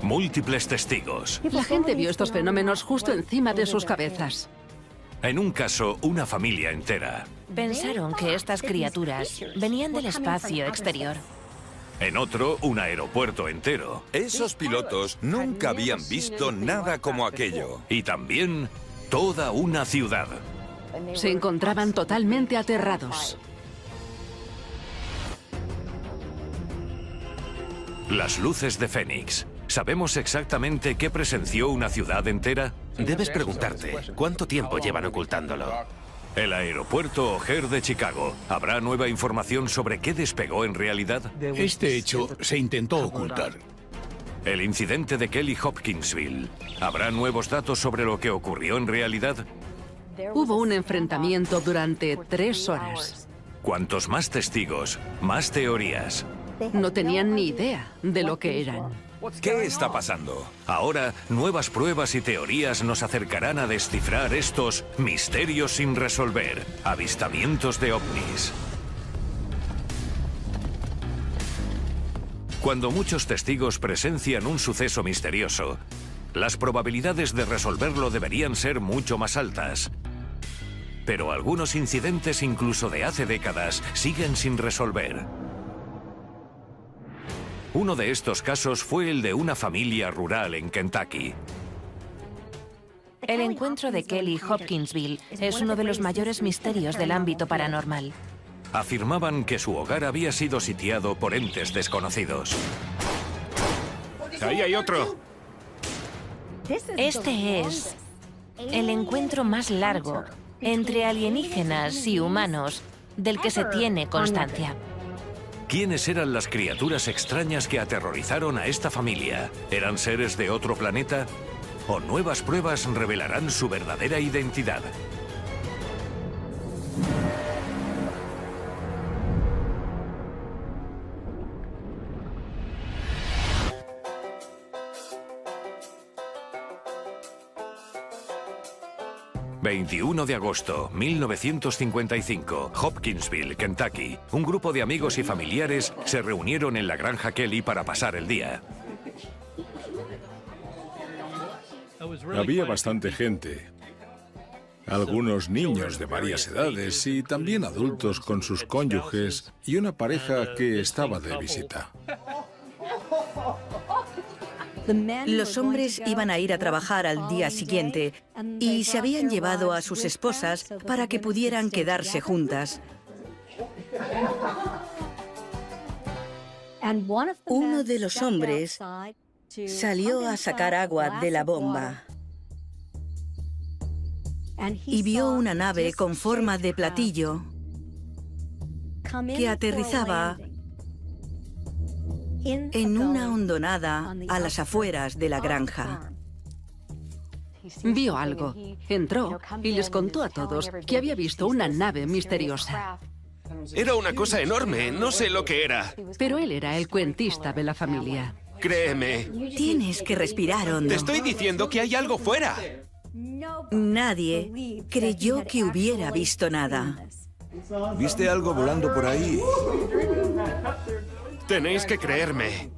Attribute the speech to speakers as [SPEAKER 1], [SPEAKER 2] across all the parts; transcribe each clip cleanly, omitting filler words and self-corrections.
[SPEAKER 1] Múltiples testigos.
[SPEAKER 2] La gente vio estos fenómenos justo encima de sus cabezas.
[SPEAKER 1] En un caso, una familia entera.
[SPEAKER 3] Pensaron que estas criaturas venían del espacio exterior.
[SPEAKER 1] En otro, un aeropuerto entero.
[SPEAKER 4] Esos pilotos nunca habían visto nada como aquello.
[SPEAKER 1] Y también toda una ciudad.
[SPEAKER 2] Se encontraban totalmente aterrados.
[SPEAKER 1] Las luces de Fénix. ¿Sabemos exactamente qué presenció una ciudad entera?
[SPEAKER 5] Debes preguntarte, ¿cuánto tiempo llevan ocultándolo?
[SPEAKER 1] El aeropuerto O'Hare de Chicago. ¿Habrá nueva información sobre qué despegó en realidad?
[SPEAKER 6] Este hecho se intentó ocultar.
[SPEAKER 1] El incidente de Kelly Hopkinsville. ¿Habrá nuevos datos sobre lo que ocurrió en realidad?
[SPEAKER 2] Hubo un enfrentamiento durante 3 horas.
[SPEAKER 1] Cuantos más testigos, más teorías.
[SPEAKER 2] No tenían ni idea de lo que eran.
[SPEAKER 4] ¿Qué está pasando?
[SPEAKER 1] Ahora, nuevas pruebas y teorías nos acercarán a descifrar estos misterios sin resolver. Avistamientos de ovnis. Cuando muchos testigos presencian un suceso misterioso, las probabilidades de resolverlo deberían ser mucho más altas. Pero algunos incidentes, incluso de hace décadas, siguen sin resolver. Uno de estos casos fue el de una familia rural en Kentucky.
[SPEAKER 3] El encuentro de Kelly Hopkinsville es uno de los mayores misterios del ámbito paranormal.
[SPEAKER 1] Afirmaban que su hogar había sido sitiado por entes desconocidos.
[SPEAKER 5] ¡Ahí hay otro!
[SPEAKER 3] Este es el encuentro más largo entre alienígenas y humanos del que se tiene constancia.
[SPEAKER 1] ¿Quiénes eran las criaturas extrañas que aterrorizaron a esta familia? ¿Eran seres de otro planeta? ¿O nuevas pruebas revelarán su verdadera identidad? ...21 de agosto, 1955, Hopkinsville, Kentucky. Un grupo de amigos y familiares se reunieron en la granja Kelly para pasar el día.
[SPEAKER 7] Había bastante gente. Algunos niños de varias edades y también adultos con sus cónyuges y una pareja que estaba de visita.
[SPEAKER 8] Los hombres iban a ir a trabajar al día siguiente y se habían llevado a sus esposas para que pudieran quedarse juntas. Uno de los hombres salió a sacar agua de la bomba y vio una nave con forma de platillo que aterrizaba en una hondonada a las afueras de la granja.
[SPEAKER 2] Vio algo, entró y les contó a todos que había visto una nave misteriosa.
[SPEAKER 5] Era una cosa enorme, no sé lo que era.
[SPEAKER 2] Pero él era el cuentista de la familia.
[SPEAKER 5] Créeme.
[SPEAKER 8] Tienes que respirar hondo.
[SPEAKER 5] Te estoy diciendo que hay algo fuera.
[SPEAKER 8] Nadie creyó que hubiera visto nada.
[SPEAKER 4] ¿Viste algo volando por ahí?
[SPEAKER 5] Tenéis que creerme.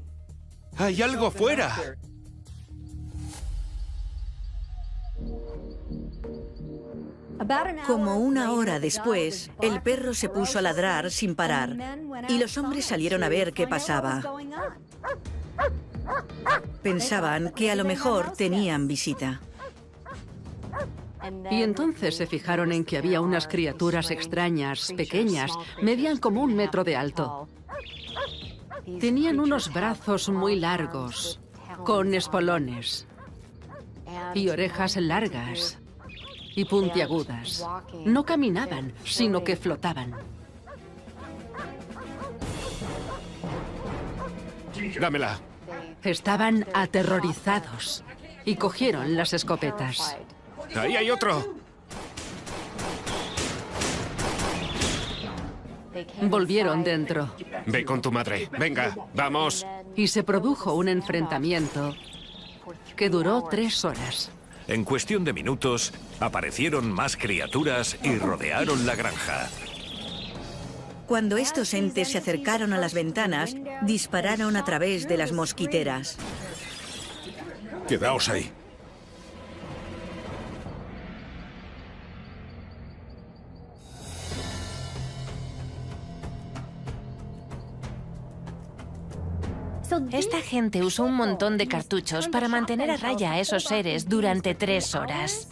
[SPEAKER 5] Hay algo fuera.
[SPEAKER 8] Como una hora después, el perro se puso a ladrar sin parar y los hombres salieron a ver qué pasaba. Pensaban que a lo mejor tenían visita.
[SPEAKER 2] Y entonces se fijaron en que había unas criaturas extrañas, pequeñas, medían como 1 metro de alto. Tenían unos brazos muy largos, con espolones, y orejas largas y puntiagudas. No caminaban, sino que flotaban.
[SPEAKER 5] Dámela.
[SPEAKER 2] Estaban aterrorizados y cogieron las escopetas.
[SPEAKER 5] ¡Ahí hay otro!
[SPEAKER 2] Volvieron dentro.
[SPEAKER 5] Ve con tu madre. Venga, vamos.
[SPEAKER 2] Y se produjo un enfrentamiento que duró 3 horas.
[SPEAKER 1] En cuestión de minutos, aparecieron más criaturas y rodearon la granja.
[SPEAKER 8] Cuando estos entes se acercaron a las ventanas, dispararon a través de las mosquiteras.
[SPEAKER 7] Quedaos ahí.
[SPEAKER 3] Esta gente usó un montón de cartuchos para mantener a raya a esos seres durante 3 horas.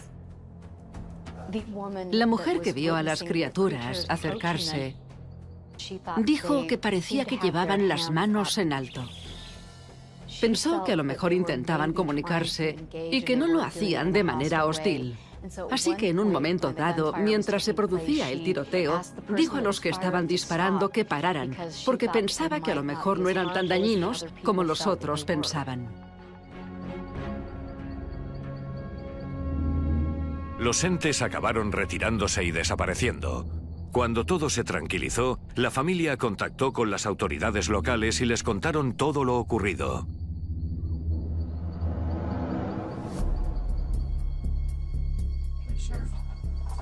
[SPEAKER 2] La mujer que vio a las criaturas acercarse dijo que parecía que llevaban las manos en alto. Pensó que a lo mejor intentaban comunicarse y que no lo hacían de manera hostil. Así que en un momento dado, mientras se producía el tiroteo, dijo a los que estaban disparando que pararan, porque pensaba que a lo mejor no eran tan dañinos como los otros pensaban.
[SPEAKER 1] Los entes acabaron retirándose y desapareciendo. Cuando todo se tranquilizó, la familia contactó con las autoridades locales y les contaron todo lo ocurrido.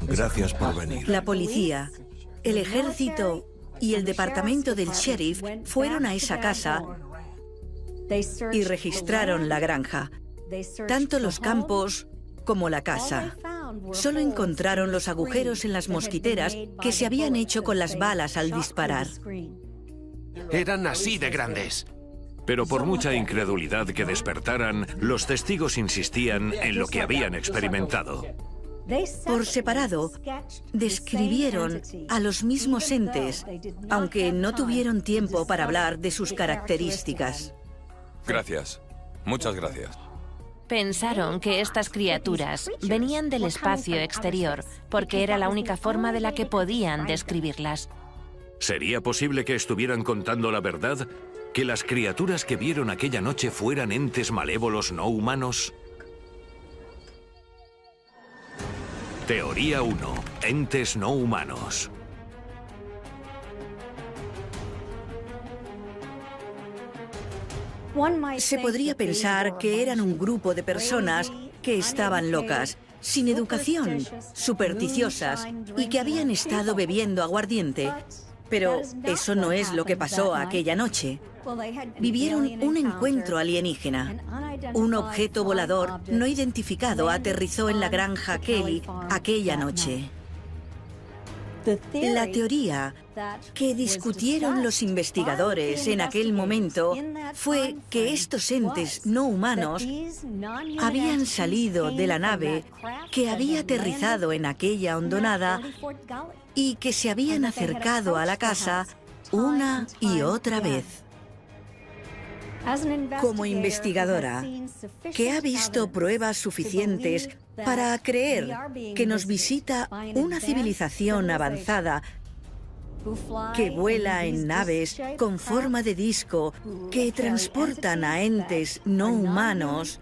[SPEAKER 4] Gracias por venir.
[SPEAKER 8] La policía, el ejército y el departamento del sheriff fueron a esa casa y registraron la granja, tanto los campos como la casa. Solo encontraron los agujeros en las mosquiteras que se habían hecho con las balas al disparar.
[SPEAKER 5] Eran así de grandes.
[SPEAKER 1] Pero por mucha incredulidad que despertaran, los testigos insistían en lo que habían experimentado.
[SPEAKER 8] Por separado, describieron a los mismos entes, aunque no tuvieron tiempo para hablar de sus características.
[SPEAKER 4] Gracias. Muchas gracias.
[SPEAKER 3] Pensaron que estas criaturas venían del espacio exterior, porque era la única forma de la que podían describirlas.
[SPEAKER 1] ¿Sería posible que estuvieran contando la verdad? ¿Que las criaturas que vieron aquella noche fueran entes malévolos no humanos? Teoría 1. Entes no humanos.
[SPEAKER 8] Se podría pensar que eran un grupo de personas que estaban locas, sin educación, supersticiosas y que habían estado bebiendo aguardiente. Pero eso no es lo que pasó aquella noche. Vivieron un encuentro alienígena. Un objeto volador no identificado aterrizó en la granja Kelly aquella noche. La teoría que discutieron los investigadores en aquel momento fue que estos entes no humanos habían salido de la nave que había aterrizado en aquella hondonada y que se habían acercado a la casa una y otra vez. Como investigadora, que ha visto pruebas suficientes para creer que nos visita una civilización avanzada que vuela en naves con forma de disco que transportan a entes no humanos,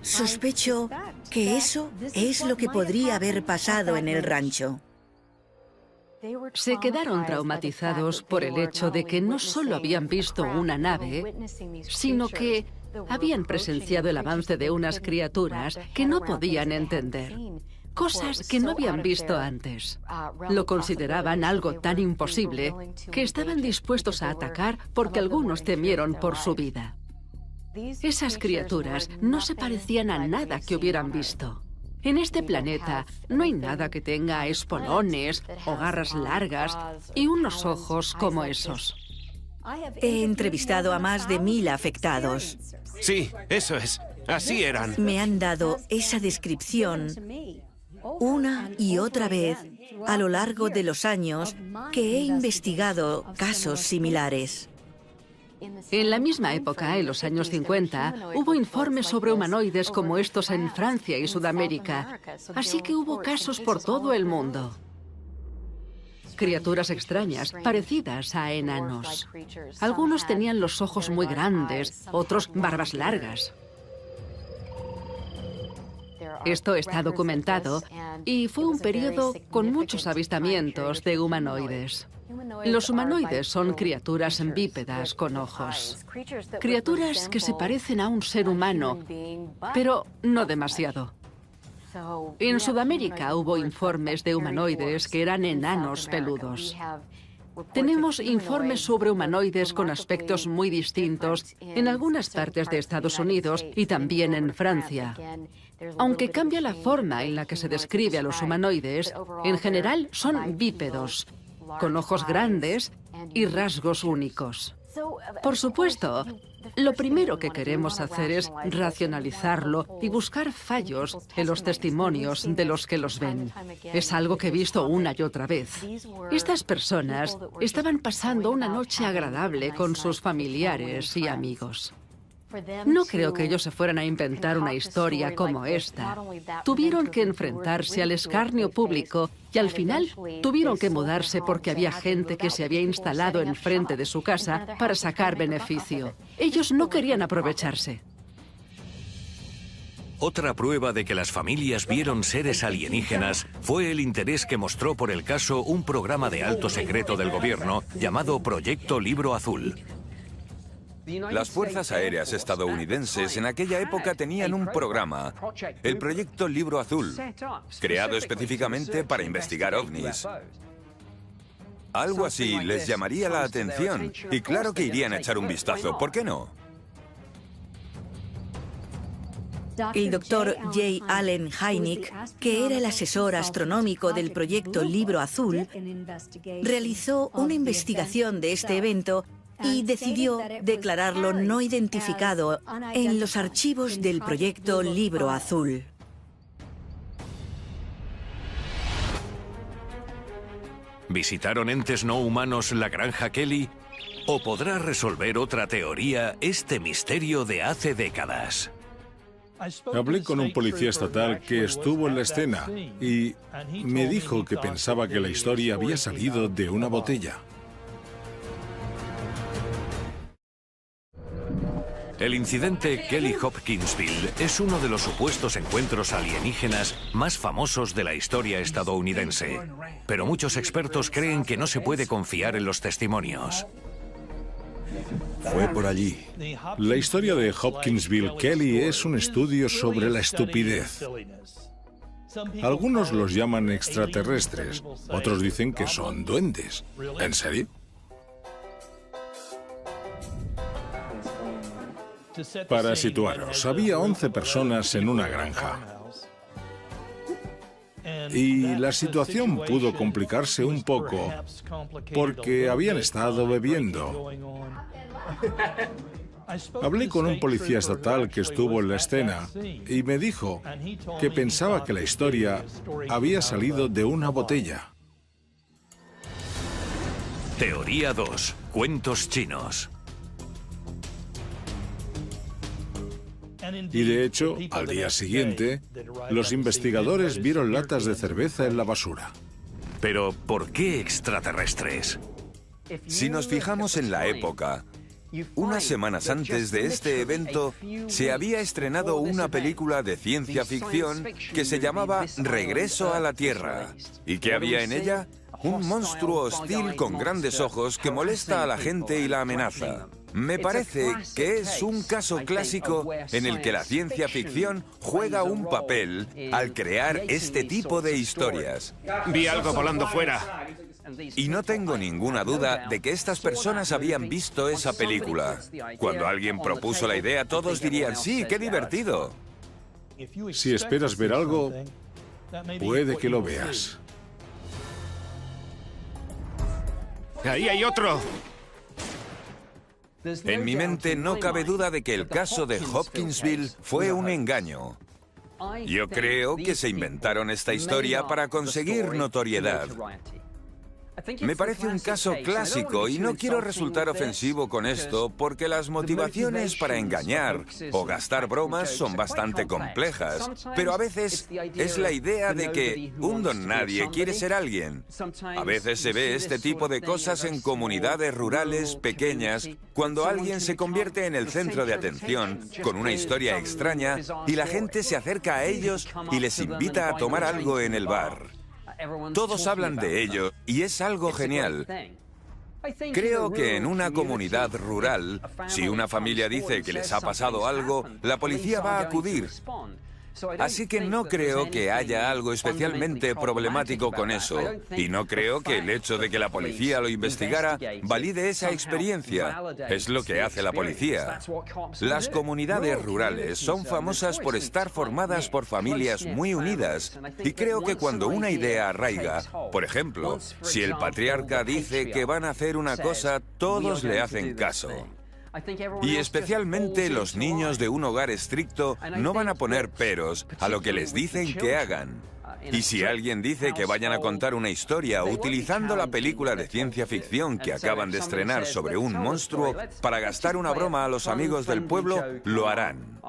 [SPEAKER 8] sospecho que eso es lo que podría haber pasado en el rancho.
[SPEAKER 2] Se quedaron traumatizados por el hecho de que no solo habían visto una nave, sino que habían presenciado el avance de unas criaturas que no podían entender. Cosas que no habían visto antes. Lo consideraban algo tan imposible que estaban dispuestos a atacar porque algunos temieron por su vida. Esas criaturas no se parecían a nada que hubieran visto. En este planeta no hay nada que tenga espolones o garras largas y unos ojos como esos.
[SPEAKER 8] He entrevistado a más de 1000 afectados.
[SPEAKER 5] Sí, eso es. Así eran.
[SPEAKER 8] Me han dado esa descripción una y otra vez a lo largo de los años que he investigado casos similares.
[SPEAKER 2] En la misma época, en los años 50, hubo informes sobre humanoides como estos en Francia y Sudamérica, así que hubo casos por todo el mundo. Criaturas extrañas, parecidas a enanos. Algunos tenían los ojos muy grandes, otros barbas largas. Esto está documentado y fue un periodo con muchos avistamientos de humanoides. Los humanoides son criaturas bípedas con ojos. Criaturas que se parecen a un ser humano, pero no demasiado. En Sudamérica hubo informes de humanoides que eran enanos peludos. Tenemos informes sobre humanoides con aspectos muy distintos en algunas partes de Estados Unidos y también en Francia. Aunque cambia la forma en la que se describe a los humanoides, en general son bípedos, con ojos grandes y rasgos únicos. Por supuesto, lo primero que queremos hacer es racionalizarlo y buscar fallos en los testimonios de los que los ven. Es algo que he visto una y otra vez. Estas personas estaban pasando una noche agradable con sus familiares y amigos. No creo que ellos se fueran a inventar una historia como esta. Tuvieron que enfrentarse al escarnio público y al final tuvieron que mudarse porque había gente que se había instalado enfrente de su casa para sacar beneficio. Ellos no querían aprovecharse.
[SPEAKER 1] Otra prueba de que las familias vieron seres alienígenas fue el interés que mostró por el caso un programa de alto secreto del gobierno llamado Proyecto Libro Azul.
[SPEAKER 4] Las fuerzas aéreas estadounidenses en aquella época tenían un programa, el Proyecto Libro Azul, creado específicamente para investigar ovnis. Algo así les llamaría la atención y claro que irían a echar un vistazo, ¿por qué no?
[SPEAKER 8] El doctor J. Allen Hynek, que era el asesor astronómico del Proyecto Libro Azul, realizó una investigación de este evento y decidió declararlo no identificado en los archivos del Proyecto Libro Azul.
[SPEAKER 1] ¿Visitaron entes no humanos la granja Kelly? ¿O podrá resolver otra teoría este misterio de hace décadas?
[SPEAKER 7] Hablé con un policía estatal que estuvo en la escena y me dijo que pensaba que la historia había salido de una botella.
[SPEAKER 1] El incidente Kelly Hopkinsville es uno de los supuestos encuentros alienígenas más famosos de la historia estadounidense, pero muchos expertos creen que no se puede confiar en los testimonios.
[SPEAKER 7] Fue por allí. La historia de Hopkinsville Kelly es un estudio sobre la estupidez. Algunos los llaman extraterrestres, otros dicen que son duendes. ¿En serio? Para situaros, había 11 personas en una granja. Y la situación pudo complicarse un poco porque habían estado bebiendo. Hablé con un policía estatal que estuvo en la escena y me dijo que pensaba que la historia había salido de una botella.
[SPEAKER 1] Teoría 2. Cuentos chinos.
[SPEAKER 7] Y de hecho, al día siguiente, los investigadores vieron latas de cerveza en la basura.
[SPEAKER 1] Pero, ¿por qué extraterrestres?
[SPEAKER 4] Si nos fijamos en la época, unas semanas antes de este evento, se había estrenado una película de ciencia ficción que se llamaba Regreso a la Tierra. ¿Y qué había en ella? Un monstruo hostil con grandes ojos que molesta a la gente y la amenaza. Me parece que es un caso clásico en el que la ciencia ficción juega un papel al crear este tipo de historias.
[SPEAKER 5] Vi algo volando fuera.
[SPEAKER 4] Y no tengo ninguna duda de que estas personas habían visto esa película. Cuando alguien propuso la idea, todos dirían, sí, qué divertido.
[SPEAKER 7] Si esperas ver algo, puede que lo veas.
[SPEAKER 5] ¡Ahí hay otro!
[SPEAKER 4] En mi mente no cabe duda de que el caso de Hopkinsville fue un engaño. Yo creo que se inventaron esta historia para conseguir notoriedad. Me parece un caso clásico y no quiero resultar ofensivo con esto porque las motivaciones para engañar o gastar bromas son bastante complejas, pero a veces es la idea de que un don nadie quiere ser alguien. A veces se ve este tipo de cosas en comunidades rurales pequeñas cuando alguien se convierte en el centro de atención con una historia extraña y la gente se acerca a ellos y les invita a tomar algo en el bar. Todos hablan de ello y es algo genial. Creo que en una comunidad rural, si una familia dice que les ha pasado algo, la policía va a acudir. Así que no creo que haya algo especialmente problemático con eso. Y no creo que el hecho de que la policía lo investigara valide esa experiencia. Es lo que hace la policía. Las comunidades rurales son famosas por estar formadas por familias muy unidas. Y creo que cuando una idea arraiga, por ejemplo, si el patriarca dice que van a hacer una cosa, todos le hacen caso. Y especialmente los niños de un hogar estricto no van a poner peros a lo que les dicen que hagan. Y si alguien dice que vayan a contar una historia utilizando la película de ciencia ficción que acaban de estrenar sobre un monstruo para gastar una broma a los amigos del pueblo, lo harán.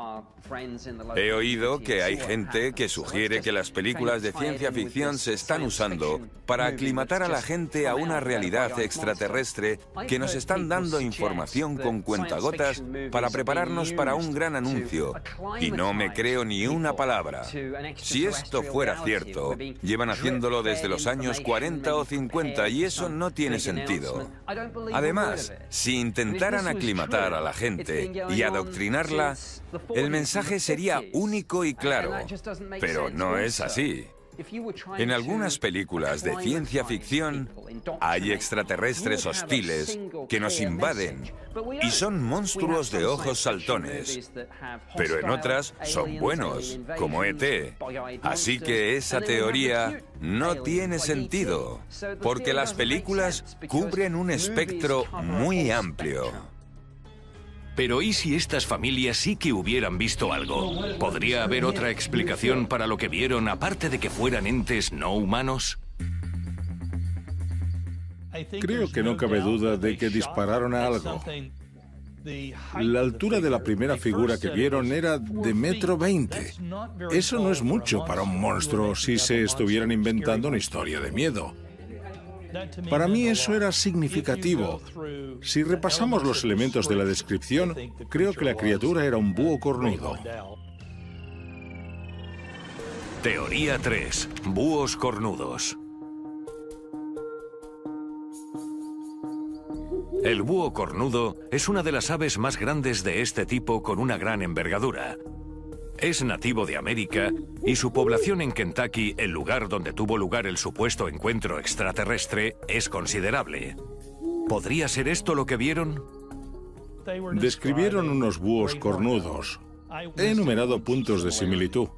[SPEAKER 4] He oído que hay gente que sugiere que las películas de ciencia ficción se están usando para aclimatar a la gente a una realidad extraterrestre, que nos están dando información con cuentagotas para prepararnos para un gran anuncio. Y no me creo ni una palabra. Si esto fuera cierto, llevan haciéndolo desde los años 40 o 50 y eso no tiene sentido. Además, si intentaran aclimatar a la gente y adoctrinarla, el mensaje sería único y claro, pero no es así. En algunas películas de ciencia ficción hay extraterrestres hostiles que nos invaden y son monstruos de ojos saltones, pero en otras son buenos, como ET. Así que esa teoría no tiene sentido, porque las películas cubren un espectro muy amplio.
[SPEAKER 1] Pero ¿y si estas familias sí que hubieran visto algo? ¿Podría haber otra explicación para lo que vieron, aparte de que fueran entes no humanos?
[SPEAKER 7] Creo que no cabe duda de que dispararon a algo. La altura de la primera figura que vieron era de 1,20 m. Eso no es mucho para un monstruo si se estuvieran inventando una historia de miedo. Para mí eso era significativo. Si repasamos los elementos de la descripción, creo que la criatura era un búho cornudo.
[SPEAKER 1] Teoría 3. Búhos cornudos. El búho cornudo es una de las aves más grandes de este tipo, con una gran envergadura. Es nativo de América y su población en Kentucky, el lugar donde tuvo lugar el supuesto encuentro extraterrestre, es considerable. ¿Podría ser esto lo que vieron?
[SPEAKER 7] Describieron unos búhos cornudos. He enumerado puntos de similitud.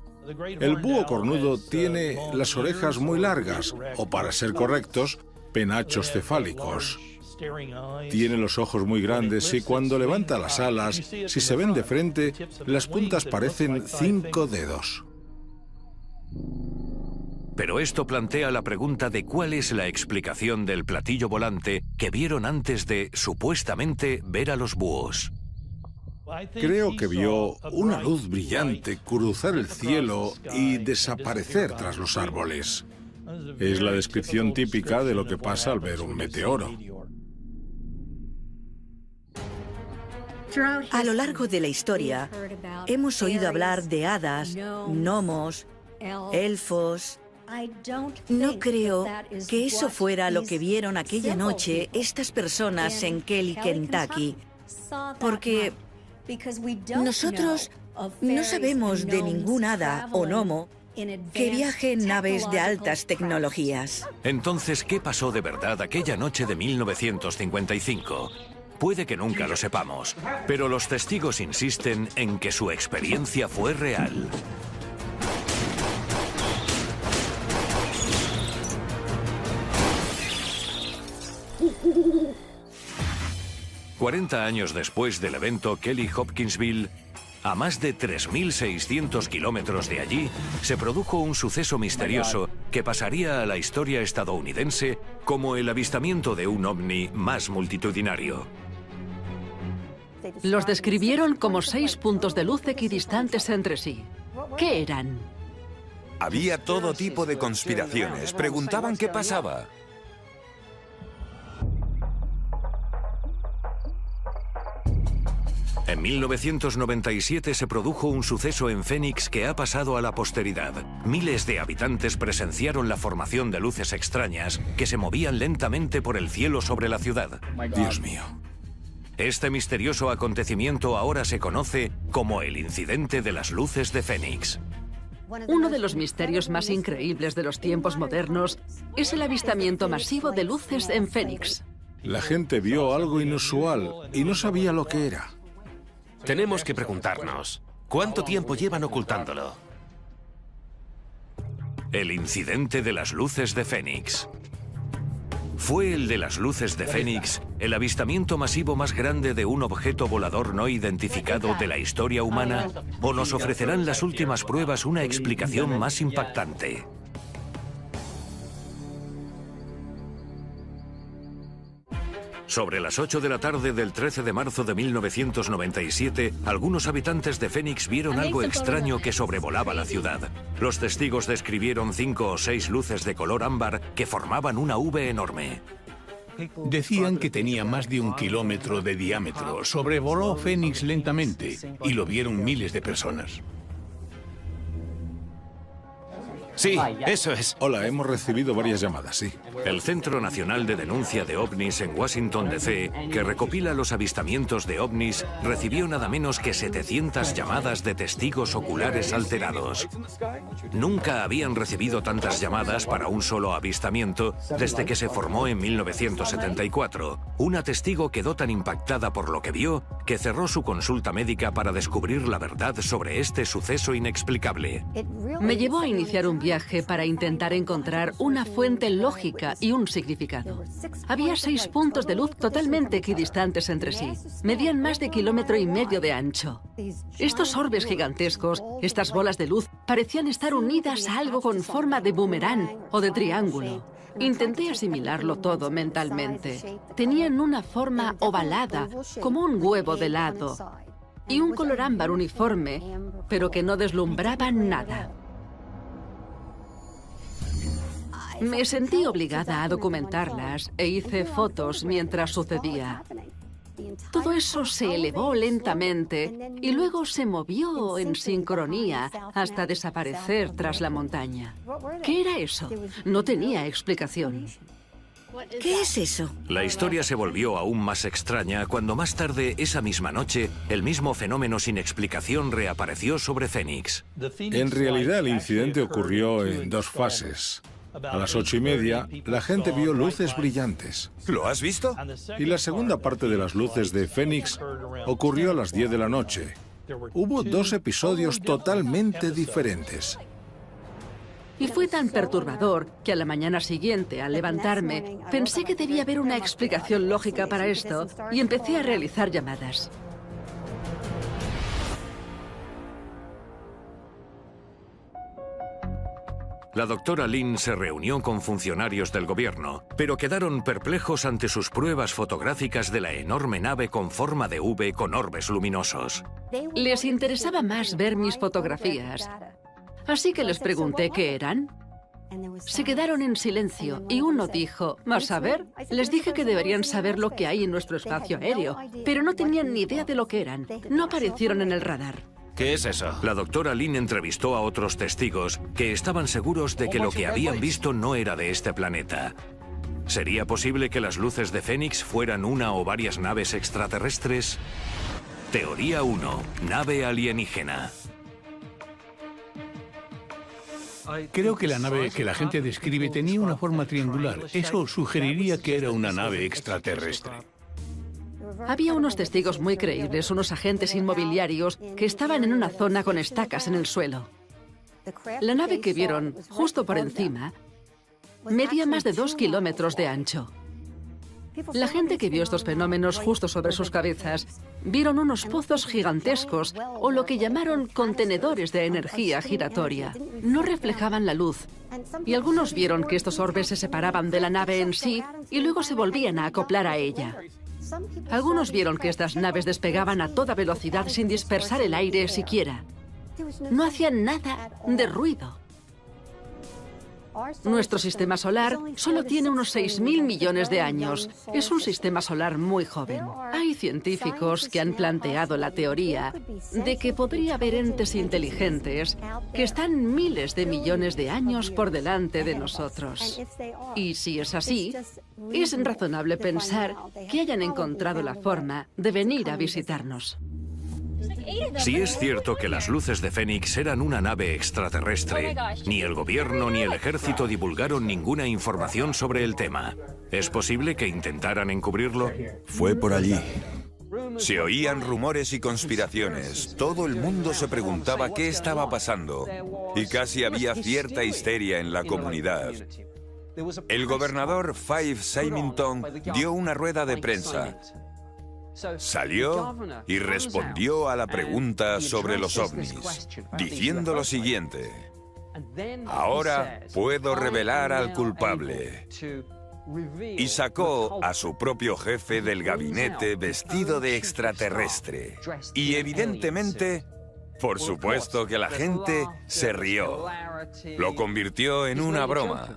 [SPEAKER 7] El búho cornudo tiene las orejas muy largas, o para ser correctos, penachos cefálicos. Tiene los ojos muy grandes y cuando levanta las alas, si se ven de frente, las puntas parecen 5 dedos.
[SPEAKER 1] Pero esto plantea la pregunta de cuál es la explicación del platillo volante que vieron antes de, supuestamente, ver a los búhos.
[SPEAKER 7] Creo que vio una luz brillante cruzar el cielo y desaparecer tras los árboles. Es la descripción típica de lo que pasa al ver un meteoro.
[SPEAKER 8] A lo largo de la historia, hemos oído hablar de hadas, gnomos, elfos. No creo que eso fuera lo que vieron aquella noche estas personas en Kelly, Kentucky, porque nosotros no sabemos de ningún hada o gnomo que viaje en naves de altas tecnologías.
[SPEAKER 1] Entonces, ¿qué pasó de verdad aquella noche de 1955? Puede que nunca lo sepamos, pero los testigos insisten en que su experiencia fue real. «40 años después del evento Kelly Hopkinsville, a más de 3.600 kilómetros de allí, se produjo un suceso misterioso que pasaría a la historia estadounidense como el avistamiento de un ovni más multitudinario.
[SPEAKER 2] Los describieron como 6 puntos de luz equidistantes entre sí. ¿Qué eran?
[SPEAKER 4] Había todo tipo de conspiraciones. Preguntaban qué pasaba.
[SPEAKER 1] En 1997 se produjo un suceso en Phoenix que ha pasado a la posteridad. Miles de habitantes presenciaron la formación de luces extrañas que se movían lentamente por el cielo sobre la ciudad.
[SPEAKER 7] Dios mío.
[SPEAKER 1] Este misterioso acontecimiento ahora se conoce como el incidente de las luces de Phoenix.
[SPEAKER 2] Uno de los misterios más increíbles de los tiempos modernos es el avistamiento masivo de luces en Phoenix.
[SPEAKER 7] La gente vio algo inusual y no sabía lo que era.
[SPEAKER 5] Tenemos que preguntarnos, ¿cuánto tiempo llevan ocultándolo?
[SPEAKER 1] El incidente de las luces de Phoenix. ¿Fue el de las luces de Phoenix el avistamiento masivo más grande de un objeto volador no identificado de la historia humana? ¿O nos ofrecerán las últimas pruebas una explicación más impactante? Sobre las 8 de la tarde del 13 de marzo de 1997, algunos habitantes de Phoenix vieron algo extraño que sobrevolaba la ciudad. Los testigos describieron 5 o 6 luces de color ámbar que formaban una V enorme.
[SPEAKER 6] Decían que tenía más de 1 kilómetro de diámetro. Sobrevoló Phoenix lentamente y lo vieron miles de personas.
[SPEAKER 5] Sí, eso es.
[SPEAKER 7] Hola, hemos recibido varias llamadas, sí.
[SPEAKER 1] El Centro Nacional de Denuncia de OVNIs en Washington, D.C., que recopila los avistamientos de OVNIs, recibió nada menos que 700 llamadas de testigos oculares alterados. Nunca habían recibido tantas llamadas para un solo avistamiento desde que se formó en 1974. Una testigo quedó tan impactada por lo que vio que cerró su consulta médica para descubrir la verdad sobre este suceso inexplicable.
[SPEAKER 2] Me llevó a iniciar un viaje para intentar encontrar una fuente lógica y un significado. Había 6 puntos de luz totalmente equidistantes entre sí. Medían más de 1,5 kilómetros de ancho. Estos orbes gigantescos, estas bolas de luz, parecían estar unidas a algo con forma de boomerang o de triángulo. Intenté asimilarlo todo mentalmente. Tenían una forma ovalada, como un huevo de helado, y un color ámbar uniforme, pero que no deslumbraba nada. Me sentí obligada a documentarlas e hice fotos mientras sucedía. Todo eso se elevó lentamente y luego se movió en sincronía hasta desaparecer tras la montaña. ¿Qué era eso? No tenía explicación.
[SPEAKER 8] ¿Qué es eso?
[SPEAKER 1] La historia se volvió aún más extraña cuando más tarde, esa misma noche, el mismo fenómeno sin explicación reapareció sobre Phoenix.
[SPEAKER 7] En realidad, el incidente ocurrió en 2 fases. A las 8:30, la gente vio luces brillantes.
[SPEAKER 4] ¿Lo has visto?
[SPEAKER 7] Y la segunda parte de las luces de Phoenix ocurrió a las 10 de la noche. Hubo 2 episodios totalmente diferentes.
[SPEAKER 2] Y fue tan perturbador que a la mañana siguiente, al levantarme, pensé que debía haber una explicación lógica para esto y empecé a realizar llamadas.
[SPEAKER 1] La doctora Lin se reunió con funcionarios del gobierno, pero quedaron perplejos ante sus pruebas fotográficas de la enorme nave con forma de V con orbes luminosos.
[SPEAKER 2] Les interesaba más ver mis fotografías, así que les pregunté qué eran. Se quedaron en silencio y uno dijo, ¿vas a ver? Les dije que deberían saber lo que hay en nuestro espacio aéreo, pero no tenían ni idea de lo que eran. No aparecieron en el radar.
[SPEAKER 5] ¿Qué es eso?
[SPEAKER 1] La doctora Lin entrevistó a otros testigos que estaban seguros de que lo que habían visto no era de este planeta. ¿Sería posible que las luces de Phoenix fueran una o varias naves extraterrestres? Teoría 1. Nave alienígena.
[SPEAKER 6] Creo que la nave que la gente describe tenía una forma triangular. Eso sugeriría que era una nave extraterrestre.
[SPEAKER 2] Había unos testigos muy creíbles, unos agentes inmobiliarios que estaban en una zona con estacas en el suelo. La nave que vieron justo por encima medía más de 2 kilómetros de ancho. La gente que vio estos fenómenos justo sobre sus cabezas vieron unos pozos gigantescos o lo que llamaron contenedores de energía giratoria. No reflejaban la luz y algunos vieron que estos orbes se separaban de la nave en sí y luego se volvían a acoplar a ella. Algunos vieron que estas naves despegaban a toda velocidad sin dispersar el aire siquiera. No hacían nada de ruido. Nuestro sistema solar solo tiene unos 6.000 millones de años. Es un sistema solar muy joven. Hay científicos que han planteado la teoría de que podría haber entes inteligentes que están miles de millones de años por delante de nosotros. Y si es así, es razonable pensar que hayan encontrado la forma de venir a visitarnos.
[SPEAKER 1] Si es cierto que las luces de Fénix eran una nave extraterrestre, ni el gobierno ni el ejército divulgaron ninguna información sobre el tema. ¿Es posible que intentaran encubrirlo?
[SPEAKER 4] Fue por allí. Se oían rumores y conspiraciones. Todo el mundo se preguntaba qué estaba pasando. Y casi había cierta histeria en la comunidad. El gobernador Fife Symington dio una rueda de prensa. Salió y respondió a la pregunta sobre los ovnis, diciendo lo siguiente: ahora puedo revelar al culpable. Y sacó a su propio jefe del gabinete vestido de extraterrestre. Y evidentemente, por supuesto que la gente se rió. Lo convirtió en una broma.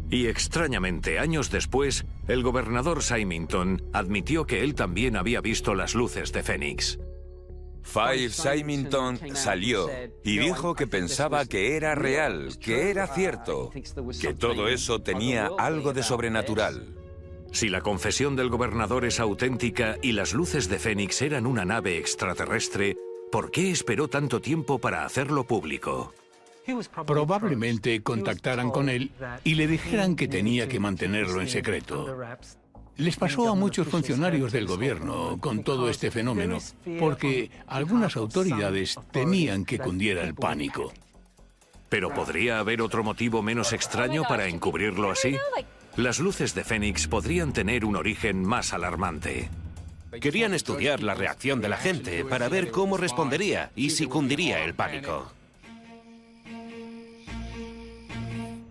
[SPEAKER 1] Y extrañamente, años después, el gobernador Symington admitió que él también había visto las luces de Fénix.
[SPEAKER 4] Fife Symington salió y dijo que pensaba que era real, que era cierto, que todo eso tenía algo de sobrenatural.
[SPEAKER 1] Si la confesión del gobernador es auténtica y las luces de Fénix eran una nave extraterrestre, ¿por qué esperó tanto tiempo para hacerlo público?
[SPEAKER 6] Probablemente contactaran con él y le dijeran que tenía que mantenerlo en secreto. Les pasó a muchos funcionarios del gobierno con todo este fenómeno, porque algunas autoridades temían que cundiera el pánico.
[SPEAKER 1] ¿Pero podría haber otro motivo menos extraño para encubrirlo así? Las luces de Fénix podrían tener un origen más alarmante.
[SPEAKER 5] Querían estudiar la reacción de la gente para ver cómo respondería y si cundiría el pánico.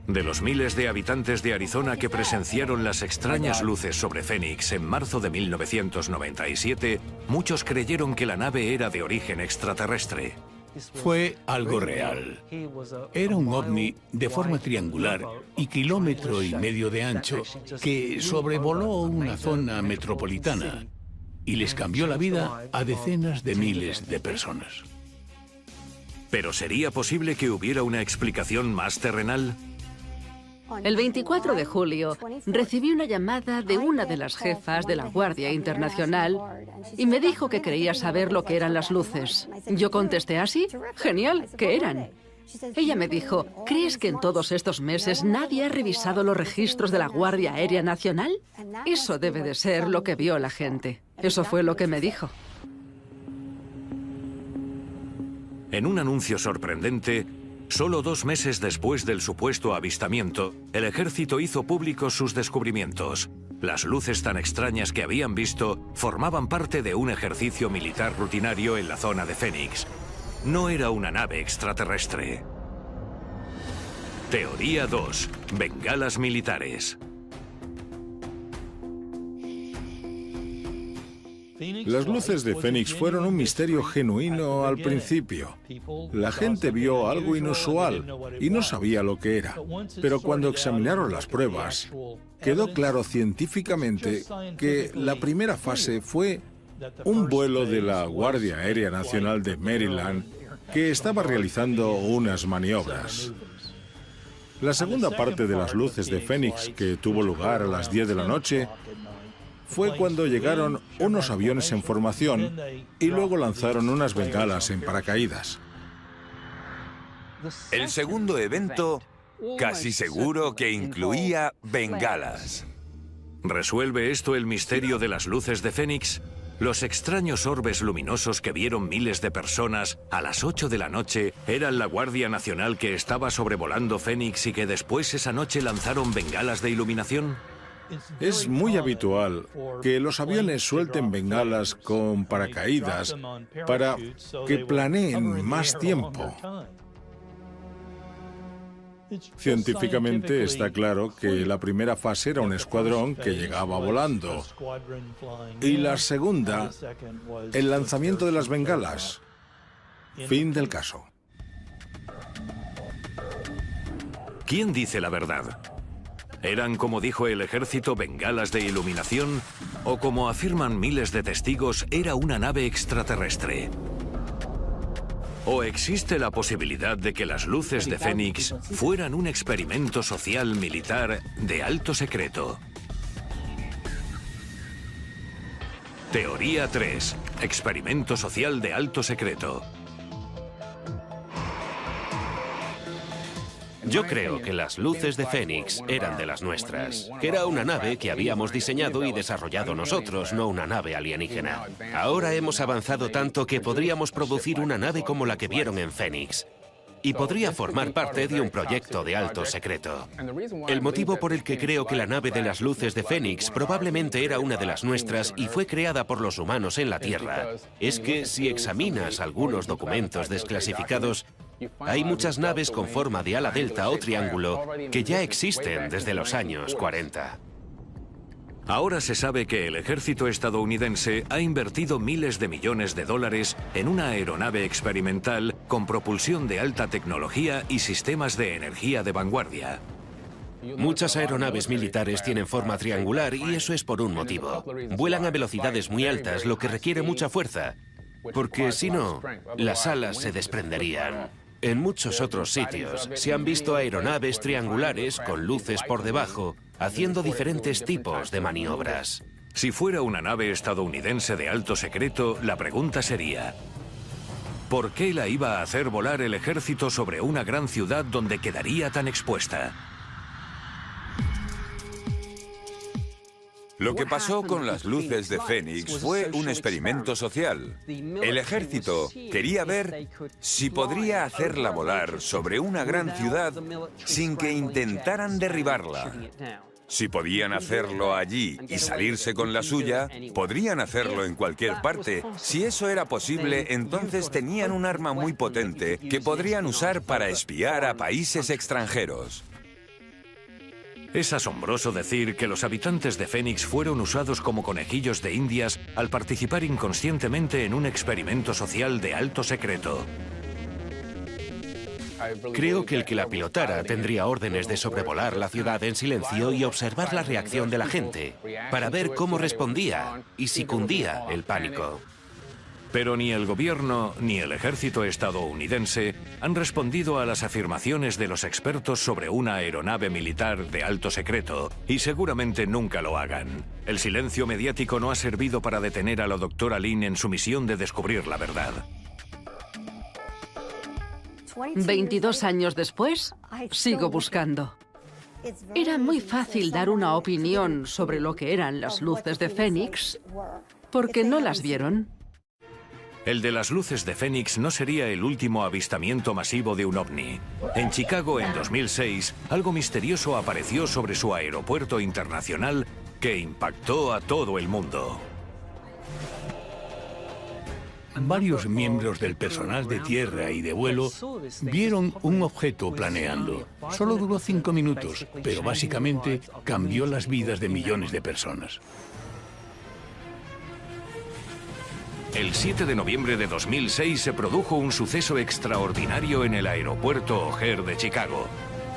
[SPEAKER 1] De los miles de habitantes de Arizona que presenciaron las extrañas luces sobre Fénix en marzo de 1997, muchos creyeron que la nave era de origen extraterrestre.
[SPEAKER 6] Fue algo real. Era un ovni de forma triangular y 1,5 kilómetros de ancho que sobrevoló una zona metropolitana y les cambió la vida a decenas de miles de personas.
[SPEAKER 1] ¿Pero sería posible que hubiera una explicación más terrenal?
[SPEAKER 2] El 24 de julio recibí una llamada de una de las jefas de la Guardia Internacional y me dijo que quería saber lo que eran las luces. Yo contesté así: genial, ¿qué eran? Ella me dijo: ¿crees que en todos estos meses nadie ha revisado los registros de la Guardia Aérea Nacional? Eso debe de ser lo que vio la gente. Eso fue lo que me dijo.
[SPEAKER 1] En un anuncio sorprendente, solo 2 meses después del supuesto avistamiento, el ejército hizo públicos sus descubrimientos. Las luces tan extrañas que habían visto formaban parte de un ejercicio militar rutinario en la zona de Fénix. No era una nave extraterrestre. Teoría 2. Bengalas militares.
[SPEAKER 7] Las luces de Fénix fueron un misterio genuino al principio. La gente vio algo inusual y no sabía lo que era. Pero cuando examinaron las pruebas, quedó claro científicamente que la primera fase fue un vuelo de la Guardia Aérea Nacional de Maryland que estaba realizando unas maniobras. La segunda parte de las luces de Fénix, que tuvo lugar a las 10 de la noche, fue cuando llegaron unos aviones en formación y luego lanzaron unas bengalas en paracaídas.
[SPEAKER 4] El segundo evento, casi seguro que incluía bengalas.
[SPEAKER 1] ¿Resuelve esto el misterio de las luces de Fénix? Los extraños orbes luminosos que vieron miles de personas a las 8 de la noche eran la Guardia Nacional que estaba sobrevolando Fénix y que después esa noche lanzaron bengalas de iluminación.
[SPEAKER 7] Es muy habitual que los aviones suelten bengalas con paracaídas para que planeen más tiempo. Científicamente está claro que la primera fase era un escuadrón que llegaba volando y la segunda, el lanzamiento de las bengalas. Fin del caso.
[SPEAKER 1] ¿Quién dice la verdad? ¿Eran, como dijo el ejército, bengalas de iluminación? ¿O, como afirman miles de testigos, era una nave extraterrestre? ¿O existe la posibilidad de que las luces de Fénix fueran un experimento social militar de alto secreto? Teoría 3. Experimento social de alto secreto.
[SPEAKER 5] Yo creo que las luces de Fénix eran de las nuestras. Era una nave que habíamos diseñado y desarrollado nosotros, no una nave alienígena. Ahora hemos avanzado tanto que podríamos producir una nave como la que vieron en Fénix. Y podría formar parte de un proyecto de alto secreto. El motivo por el que creo que la nave de las luces de Fénix probablemente era una de las nuestras y fue creada por los humanos en la Tierra es que si examinas algunos documentos desclasificados, hay muchas naves con forma de ala delta o triángulo que ya existen desde los años 40.
[SPEAKER 1] Ahora se sabe que el ejército estadounidense ha invertido miles de millones de dólares en una aeronave experimental con propulsión de alta tecnología y sistemas de energía de vanguardia.
[SPEAKER 5] Muchas aeronaves militares tienen forma triangular y eso es por un motivo. Vuelan a velocidades muy altas, lo que requiere mucha fuerza, porque si no, las alas se desprenderían. En muchos otros sitios se han visto aeronaves triangulares con luces por debajo, haciendo diferentes tipos de maniobras.
[SPEAKER 1] Si fuera una nave estadounidense de alto secreto, la pregunta sería: ¿por qué la iba a hacer volar el ejército sobre una gran ciudad donde quedaría tan expuesta?
[SPEAKER 4] Lo que pasó con las luces de Fénix fue un experimento social. El ejército quería ver si podría hacerla volar sobre una gran ciudad sin que intentaran derribarla. Si podían hacerlo allí y salirse con la suya, podrían hacerlo en cualquier parte. Si eso era posible, entonces tenían un arma muy potente que podrían usar para espiar a países extranjeros.
[SPEAKER 1] Es asombroso decir que los habitantes de Fénix fueron usados como conejillos de indias al participar inconscientemente en un experimento social de alto secreto.
[SPEAKER 5] Creo que el que la pilotara tendría órdenes de sobrevolar la ciudad en silencio y observar la reacción de la gente, para ver cómo respondía y si cundía el pánico.
[SPEAKER 1] Pero ni el gobierno ni el ejército estadounidense han respondido a las afirmaciones de los expertos sobre una aeronave militar de alto secreto, y seguramente nunca lo hagan. El silencio mediático no ha servido para detener a la doctora Lin en su misión de descubrir la verdad.
[SPEAKER 2] 22 años después, sigo buscando. Era muy fácil dar una opinión sobre lo que eran las luces de Fénix, porque no las vieron.
[SPEAKER 1] El de las luces de Fénix no sería el último avistamiento masivo de un ovni. En Chicago, en 2006, algo misterioso apareció sobre su aeropuerto internacional que impactó a todo el mundo.
[SPEAKER 6] Varios miembros del personal de tierra y de vuelo vieron un objeto planeando. Solo duró 5 minutos, pero básicamente cambió las vidas de millones de personas.
[SPEAKER 1] El 7 de noviembre de 2006 se produjo un suceso extraordinario en el aeropuerto O'Hare de Chicago.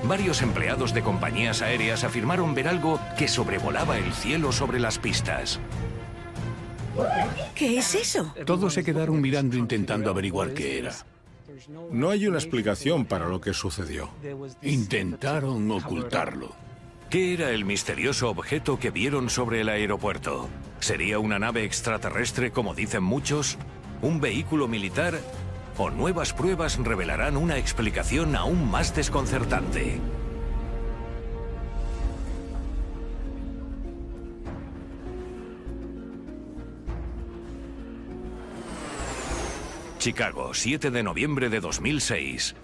[SPEAKER 1] Varios empleados de compañías aéreas afirmaron ver algo que sobrevolaba el cielo sobre las pistas.
[SPEAKER 8] ¿Qué es eso?
[SPEAKER 6] Todos se quedaron mirando intentando averiguar qué era.
[SPEAKER 7] No hay una explicación para lo que sucedió.
[SPEAKER 6] Intentaron ocultarlo.
[SPEAKER 1] ¿Qué era el misterioso objeto que vieron sobre el aeropuerto? ¿Sería una nave extraterrestre, como dicen muchos? ¿Un vehículo militar? ¿O nuevas pruebas revelarán una explicación aún más desconcertante? Chicago, 7 de noviembre de 2006.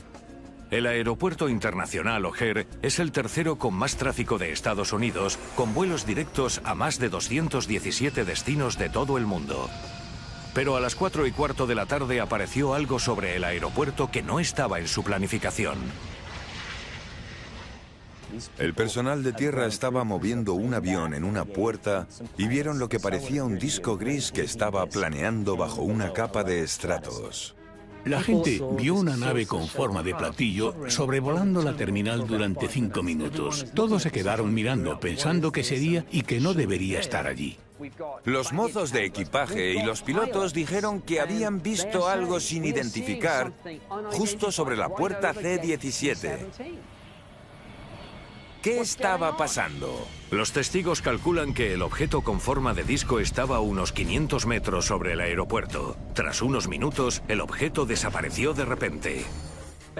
[SPEAKER 1] El aeropuerto internacional O'Hare es el tercero con más tráfico de Estados Unidos, con vuelos directos a más de 217 destinos de todo el mundo. Pero a las 4:15 de la tarde apareció algo sobre el aeropuerto que no estaba en su planificación.
[SPEAKER 4] El personal de tierra estaba moviendo un avión en una puerta y vieron lo que parecía un disco gris que estaba planeando bajo una capa de estratos.
[SPEAKER 6] La gente vio una nave con forma de platillo sobrevolando la terminal durante 5 minutos. Todos se quedaron mirando, pensando que sería y que no debería estar allí.
[SPEAKER 4] Los mozos de equipaje y los pilotos dijeron que habían visto algo sin identificar justo sobre la puerta C-17. ¿Qué estaba pasando?
[SPEAKER 1] Los testigos calculan que el objeto con forma de disco estaba a unos 500 metros sobre el aeropuerto. Tras unos minutos, el objeto desapareció de repente.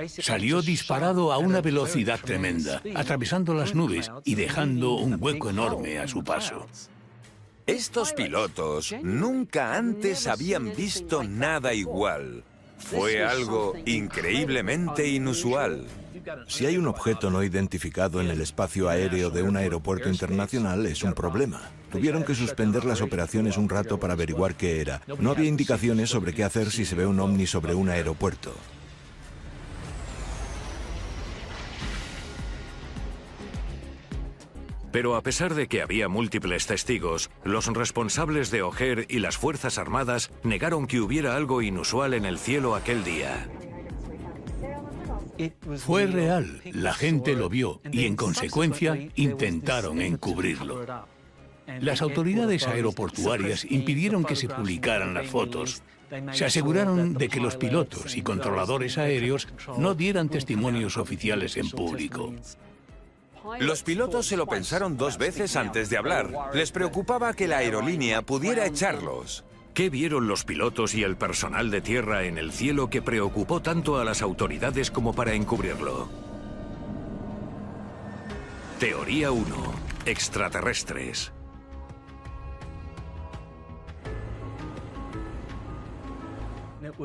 [SPEAKER 6] Salió disparado a una velocidad tremenda, atravesando las nubes y dejando un hueco enorme a su paso.
[SPEAKER 4] Estos pilotos nunca antes habían visto nada igual. Fue algo increíblemente inusual.
[SPEAKER 9] Si hay un objeto no identificado en el espacio aéreo de un aeropuerto internacional, es un problema. Tuvieron que suspender las operaciones un rato para averiguar qué era. No había indicaciones sobre qué hacer si se ve un ovni sobre un aeropuerto.
[SPEAKER 1] Pero a pesar de que había múltiples testigos, los responsables de O'Hare y las Fuerzas Armadas negaron que hubiera algo inusual en el cielo aquel día.
[SPEAKER 6] Fue real, la gente lo vio y en consecuencia intentaron encubrirlo. Las autoridades aeroportuarias impidieron que se publicaran las fotos. Se aseguraron de que los pilotos y controladores aéreos no dieran testimonios oficiales en público.
[SPEAKER 4] Los pilotos se lo pensaron 2 veces antes de hablar. Les preocupaba que la aerolínea pudiera echarlos.
[SPEAKER 1] ¿Qué vieron los pilotos y el personal de tierra en el cielo que preocupó tanto a las autoridades como para encubrirlo? Teoría 1. Extraterrestres.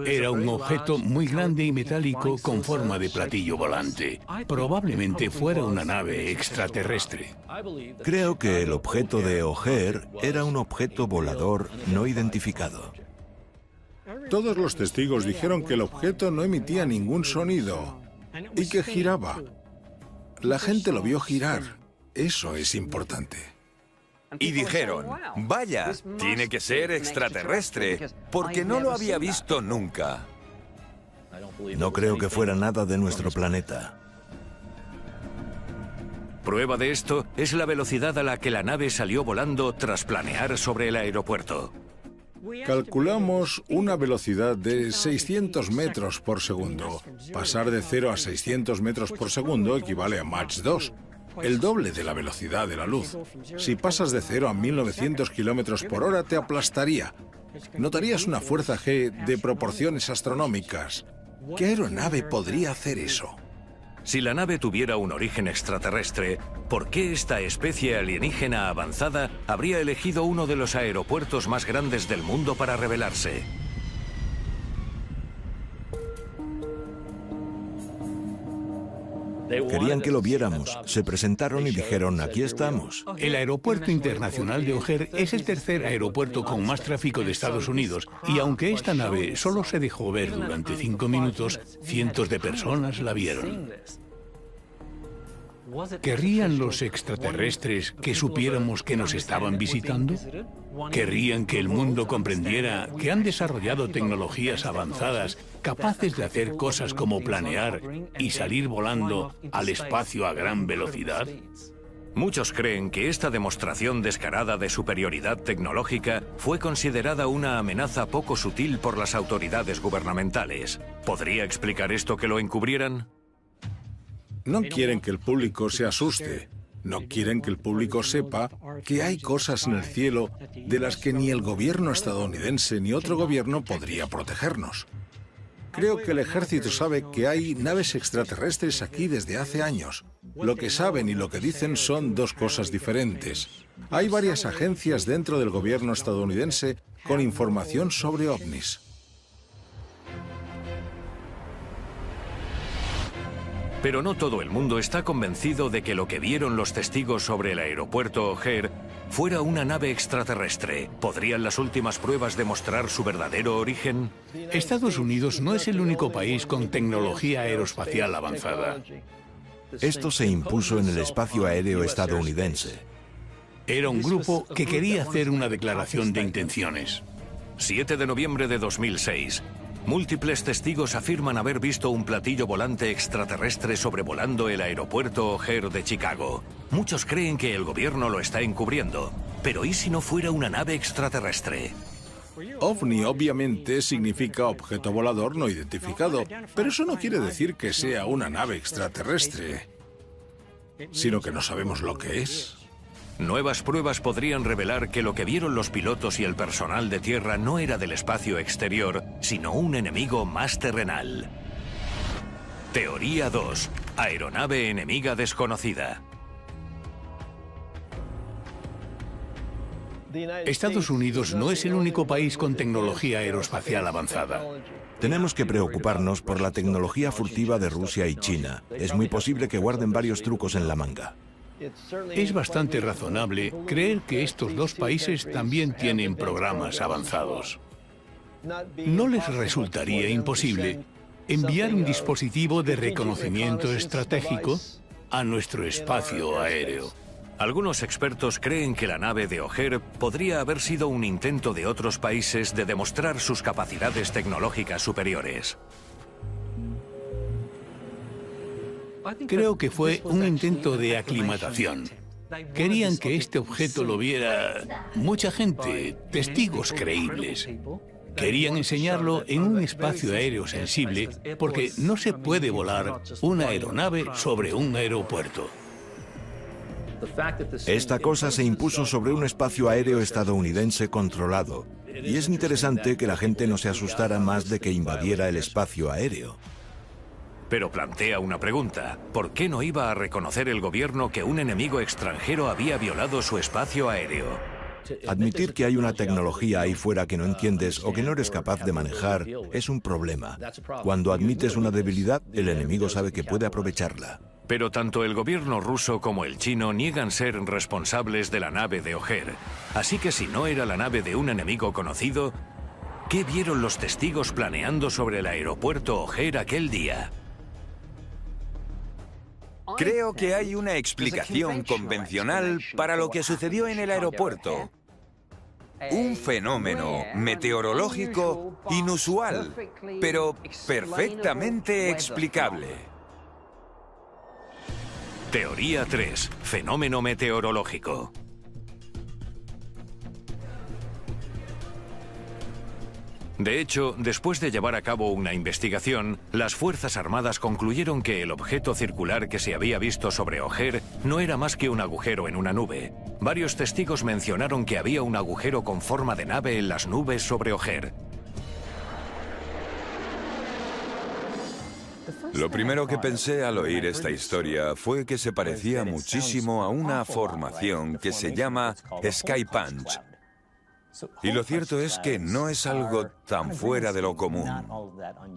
[SPEAKER 6] Era un objeto muy grande y metálico con forma de platillo volante. Probablemente fuera una nave extraterrestre.
[SPEAKER 9] Creo que el objeto de O'Hare era un objeto volador no identificado.
[SPEAKER 7] Todos los testigos dijeron que el objeto no emitía ningún sonido y que giraba. La gente lo vio girar. Eso es importante.
[SPEAKER 4] Y dijeron, vaya, tiene que ser extraterrestre, porque no lo había visto nunca.
[SPEAKER 9] No creo que fuera nada de nuestro planeta.
[SPEAKER 1] Prueba de esto es la velocidad a la que la nave salió volando tras planear sobre el aeropuerto.
[SPEAKER 7] Calculamos una velocidad de 600 metros por segundo. Pasar de 0 a 600 metros por segundo equivale a Mach 2. El doble de la velocidad de la luz. Si pasas de 0 a 1900 kilómetros por hora, te aplastaría. Notarías una fuerza G de proporciones astronómicas. ¿Qué aeronave podría hacer eso?
[SPEAKER 1] Si la nave tuviera un origen extraterrestre, ¿por qué esta especie alienígena avanzada habría elegido uno de los aeropuertos más grandes del mundo para revelarse?
[SPEAKER 9] Querían que lo viéramos. Se presentaron y dijeron, aquí estamos.
[SPEAKER 6] El Aeropuerto Internacional de O'Hare es el tercer aeropuerto con más tráfico de Estados Unidos y aunque esta nave solo se dejó ver durante 5 minutos, cientos de personas la vieron. ¿Querrían los extraterrestres que supiéramos que nos estaban visitando? ¿Querrían que el mundo comprendiera que han desarrollado tecnologías avanzadas capaces de hacer cosas como planear y salir volando al espacio a gran velocidad?
[SPEAKER 1] Muchos creen que esta demostración descarada de superioridad tecnológica fue considerada una amenaza poco sutil por las autoridades gubernamentales. ¿Podría explicar esto que lo encubrieran?
[SPEAKER 7] No quieren que el público se asuste. No quieren que el público sepa que hay cosas en el cielo de las que ni el gobierno estadounidense ni otro gobierno podría protegernos. Creo que el ejército sabe que hay naves extraterrestres aquí desde hace años. Lo que saben y lo que dicen son 2 cosas diferentes. Hay varias agencias dentro del gobierno estadounidense con información sobre ovnis.
[SPEAKER 1] Pero no todo el mundo está convencido de que lo que vieron los testigos sobre el aeropuerto O'Hare fuera una nave extraterrestre. ¿Podrían las últimas pruebas demostrar su verdadero origen?
[SPEAKER 6] Estados Unidos no es el único país con tecnología aeroespacial avanzada.
[SPEAKER 9] Esto se impuso en el espacio aéreo estadounidense.
[SPEAKER 6] Era un grupo que quería hacer una declaración de intenciones.
[SPEAKER 1] 7 de noviembre de 2006. Múltiples testigos afirman haber visto un platillo volante extraterrestre sobrevolando el aeropuerto O'Hare de Chicago. Muchos creen que el gobierno lo está encubriendo. Pero ¿y si no fuera una nave extraterrestre?
[SPEAKER 7] OVNI obviamente significa objeto volador no identificado, pero eso no quiere decir que sea una nave extraterrestre. sino que no sabemos lo que es.
[SPEAKER 1] Nuevas pruebas podrían revelar que lo que vieron los pilotos y el personal de tierra no era del espacio exterior, sino un enemigo más terrenal. Teoría 2. Aeronave enemiga desconocida.
[SPEAKER 6] Estados Unidos no es el único país con tecnología aeroespacial avanzada.
[SPEAKER 9] Tenemos que preocuparnos por la tecnología furtiva de Rusia y China. Es muy posible que guarden varios trucos en la manga.
[SPEAKER 6] Es bastante razonable creer que estos dos países también tienen programas avanzados. ¿No les resultaría imposible enviar un dispositivo de reconocimiento estratégico a nuestro espacio aéreo?
[SPEAKER 1] Algunos expertos creen que la nave de O'Hare podría haber sido un intento de otros países de demostrar sus capacidades tecnológicas superiores.
[SPEAKER 6] Creo que fue un intento de aclimatación. Querían que este objeto lo viera mucha gente, testigos creíbles. Querían enseñarlo en un espacio aéreo sensible porque no se puede volar una aeronave sobre un aeropuerto.
[SPEAKER 9] Esta cosa se impuso sobre un espacio aéreo estadounidense controlado. Y es interesante que la gente no se asustara más de que invadiera el espacio aéreo.
[SPEAKER 1] Pero plantea una pregunta. ¿Por qué no iba a reconocer el gobierno que un enemigo extranjero había violado su espacio aéreo?
[SPEAKER 9] Admitir que hay una tecnología ahí fuera que no entiendes o que no eres capaz de manejar es un problema. Cuando admites una debilidad, el enemigo sabe que puede aprovecharla.
[SPEAKER 1] Pero tanto el gobierno ruso como el chino niegan ser responsables de la nave de O'Hare. Así que si no era la nave de un enemigo conocido, ¿qué vieron los testigos planeando sobre el aeropuerto O'Hare aquel día?
[SPEAKER 4] Creo que hay una explicación convencional para lo que sucedió en el aeropuerto. Un fenómeno meteorológico inusual, pero perfectamente explicable.
[SPEAKER 1] Teoría 3. Fenómeno meteorológico. De hecho, después de llevar a cabo una investigación, las Fuerzas Armadas concluyeron que el objeto circular que se había visto sobre O'Hare no era más que un agujero en una nube. Varios testigos mencionaron que había un agujero con forma de nave en las nubes sobre O'Hare.
[SPEAKER 4] Lo primero que pensé al oír esta historia fue que se parecía muchísimo a una formación que se llama Sky Punch. Y lo cierto es que no es algo tan fuera de lo común.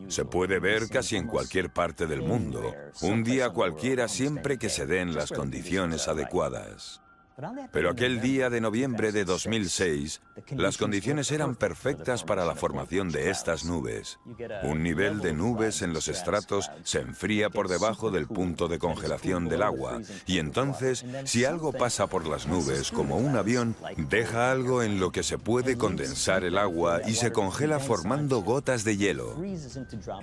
[SPEAKER 4] Se puede ver casi en cualquier parte del mundo, un día cualquiera siempre que se den las condiciones adecuadas. Pero aquel día de noviembre de 2006, las condiciones eran perfectas para la formación de estas nubes. Un nivel de nubes en los estratos se enfría por debajo del punto de congelación del agua, y entonces, si algo pasa por las nubes, como un avión, deja algo en lo que se puede condensar el agua y se congela formando gotas de hielo.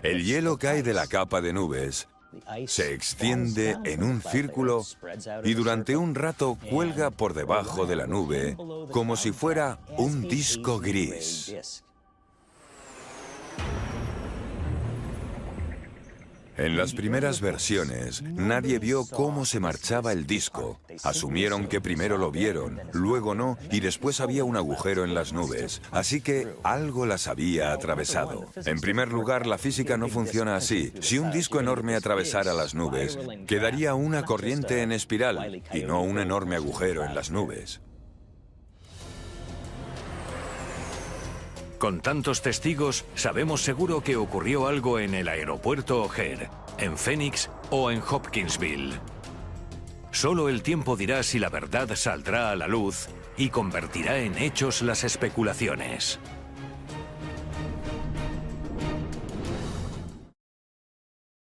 [SPEAKER 4] El hielo cae de la capa de nubes, se extiende en un círculo y durante un rato cuelga por debajo de la nube como si fuera un disco gris. En las primeras versiones, nadie vio cómo se marchaba el disco. Asumieron que primero lo vieron, luego no, y después había un agujero en las nubes. Así que algo las había atravesado. En primer lugar, la física no funciona así. Si un disco enorme atravesara las nubes, quedaría una corriente en espiral y no un enorme agujero en las nubes.
[SPEAKER 1] Con tantos testigos, sabemos seguro que ocurrió algo en el aeropuerto O'Hare, en Phoenix o en Hopkinsville. Solo el tiempo dirá si la verdad saldrá a la luz y convertirá en hechos las especulaciones.